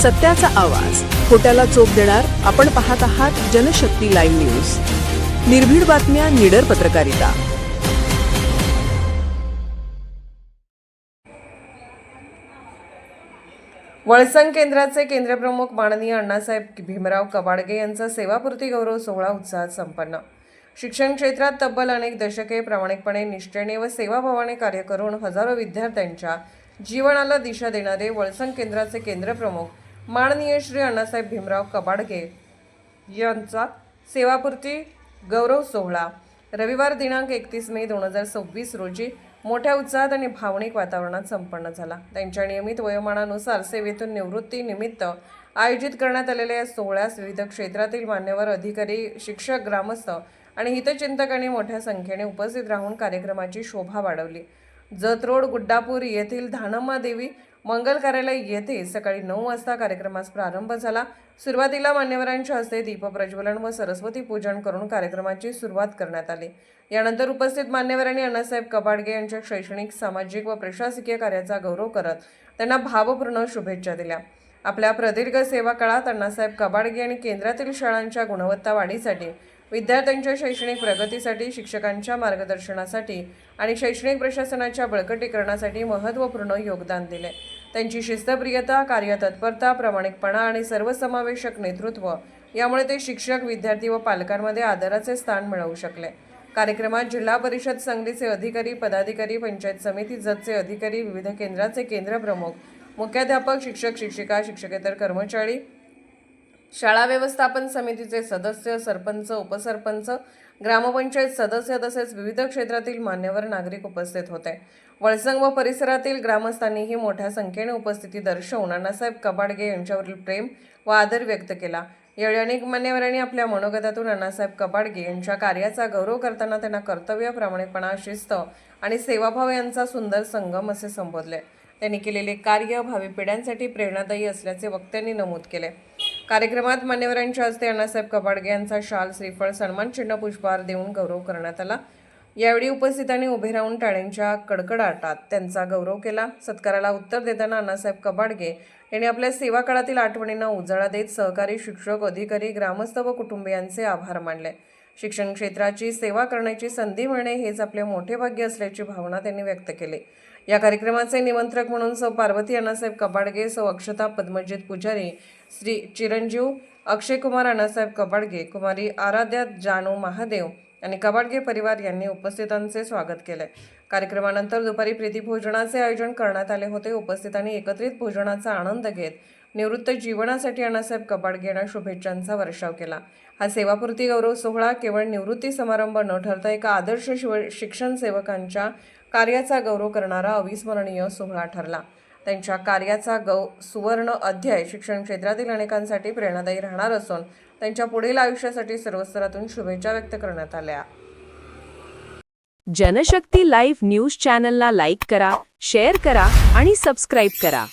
सत्याचा आवाज, खोट्याला चोप देणार. आपण पाहत आहात जनशक्ती लाईव्ह न्यूज. निर्भीड बातम्या, निडर पत्रकारिता. वळसंग केंद्राचे केंद्रप्रमुख माननीय अण्णासाहेब भीमराव कबाडगे यांचा सेवापूर्ती गौरव सोहळा उत्साहात संपन्न. शिक्षण क्षेत्रात तब्बल अनेक दशके प्रामाणिकपणे, निष्ठेने व सेवाभावाने कार्य करून हजारो विद्यार्थ्यांच्या जीवनाला दिशा देणारे वळसंग केंद्राचे केंद्रप्रमुख माननीय श्री अण्णासाहेब भीमराव कबाडगे यांचा सेवापूर्ती गौरव सोहळा रविवार दिनांक 31 मे 2026 रोजी मोठ्या उत्साहात आणि भावनिक वातावरणात संपन्न झाला. त्यांच्या नियमित वयोमानानुसार सेवेतून निवृत्ती निमित्त आयोजित करण्यात आलेल्या या सोहळ्यास विविध क्षेत्रातील मान्यवर, अधिकारी, शिक्षक, ग्रामस्थ आणि हितचिंतकांनी मोठ्या संख्येने उपस्थित राहून कार्यक्रमाची शोभा वाढवली. जत रोड, गुड्डापूर येथील धानम्मा देवी मंगल कार्यालय येथे सकाळी 9 वाजता कार्यक्रमास प्रारंभ झाला. सुरुवातीला मान्यवरांच्या हस्ते दीपप्रज्वलन व सरस्वती पूजन करून कार्यक्रमाची सुरुवात करण्यात आली. यानंतर उपस्थित मान्यवरांनी अण्णासाहेब कबाडगे यांच्या शैक्षणिक, सामाजिक व प्रशासकीय कार्याचा गौरव करत त्यांना भावपूर्ण शुभेच्छा दिल्या. आपल्या प्रदीर्घ सेवा काळात अण्णासाहेब कबाडगे यांनी केंद्रातील शाळांच्या गुणवत्ता वाढीसाठी, विद्यार्थ्यांच्या शैक्षणिक प्रगतीसाठी, शिक्षकांच्या मार्गदर्शनासाठी आणि शैक्षणिक प्रशासनाच्या बळकटीकरणासाठी महत्त्वपूर्ण योगदान दिले. त्यांची शिस्तप्रियता, कार्यतत्परता, प्रामाणिकपणा आणि सर्वसमावेशक नेतृत्व यामुळे ते शिक्षक, विद्यार्थी व पालकांमध्ये आदराचे स्थान मिळवू शकले. कार्यक्रमात जिल्हा परिषद सांगलीचे अधिकारी, पदाधिकारी, पंचायत समिती जतचे अधिकारी, विविध केंद्राचे केंद्रप्रमुख, मुख्याध्यापक, शिक्षक, शिक्षिका, शिक्षकेतर कर्मचारी, शाळा व्यवस्थापन समितीचे सदस्य, सरपंच, उपसरपंच, ग्रामपंचायत सदस्य तसेच विविध क्षेत्रातील मान्यवर नागरिक उपस्थित होते. वळसंग व परिसरातील ग्रामस्थांनीही मोठ्या संख्येने उपस्थिती दर्शवून अण्णासाहेब कबाडगे यांच्यावरील प्रेम व आदर व्यक्त केला. यावेळी अनेक मान्यवरांनी आपल्या मनोगतातून अण्णासाहेब कबाडगे यांच्या कार्याचा गौरव करताना त्यांना कर्तव्य, प्रामाणिकपणा, शिस्त आणि सेवाभाव यांचा सुंदर संगम असे संबोधले. त्यांनी केलेले कार्य भावी पिढ्यांसाठी प्रेरणादायी असल्याचे वक्त्यांनी नमूद केले. कार्यक्रमात मान्यवरांच्या हस्ते अण्णासाहेब कबाडगे यांचा शाल, श्रीफळ, सन्मान चिन्ह, पुष्पहार देऊन गौरव करण्यात आला. यावेळी उपस्थितांनी उभे राहून टाळ्यांच्या कडकडाटात त्यांचा गौरव केला. सत्काराला उत्तर देताना अण्णासाहेब कबाडगे यांनी आपल्या सेवा काळातील आठवणींना उजाळा देत सहकारी, शिक्षक, अधिकारी, ग्रामस्थ व कुटुंबियांचे आभार मानले. शिक्षण क्षेत्राची सेवा करण्याची संधी मिळणे हेच आपले मोठे भाग्य असल्याची भावना त्यांनी व्यक्त केली. या कार्यक्रमाचे निमंत्रक म्हणून सौ पार्वती अण्णासाहेब कबाडगे, सौ अक्षता पद्मजित पुजारी, श्री चिरंजीव अक्षयकुमार अण्णासाहेब कबाडगे, कुमारी आराध्या जानू महादेव आणि कबाडगे परिवार यांनी उपस्थितांचे स्वागत केले. कार्यक्रमानंतर दुपारी प्रीतिभोजनाचे आयोजन करण्यात आले होते. उपस्थितांनी एकत्रित भोजनाचा आनंद घेत निवृत्त जीवनासाठी अण्णासाहेब कबाडगे यांना शुभेच्छांचा वर्षाव केला. हा सेवापूर्ती गौरव सोहळा केवळ निवृत्ती समारंभ न ठरता एका आदर्श शिक्षण सेवकांच्या कार्याचा गौरव करणारा अविस्मरणीय सोहळा ठरला. त्यांच्या कार्याचा सुवर्ण अध्याय शिक्षण क्षेत्रातील अनेकांसाठी प्रेरणादायी राहणार असून त्यांच्या पुढील आयुष्यासाठी सर्व स्तरातून शुभेच्छा व्यक्त करण्यात आल्या. जनशक्ती लाईव्ह न्यूज चॅनलला लाईक करा, शेअर करा आणि सबस्क्राईब करा.